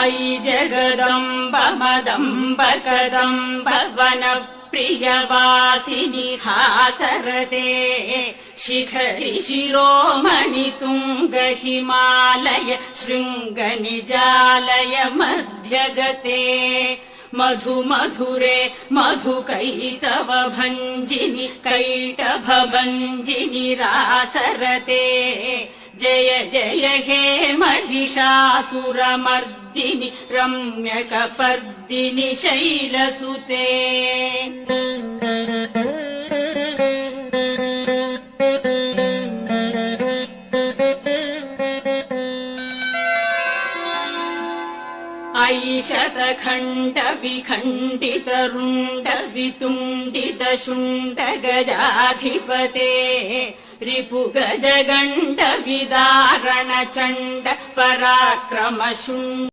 अयि जगदम्ब मदम्ब कदम्ब वनप्रियवासिनि हासरते शिखरि शिरोमणि तुंग हिमालय शृङ्गनिजालय मध्यगते मधु मधुरे मधुकैटभ भञ्जिनि कैटभ भञ्जिनि रासरते जय जय हे महिषासुरमर्दिनि रम्यकपर्दिनि शैलसुते अयि शतखण्ड विखण्डित रुण्ड वितुण्डित शुण्ड गजाधिपते रिपु गजगण्ड विदारण चण्ड पराक्रम शुण्ड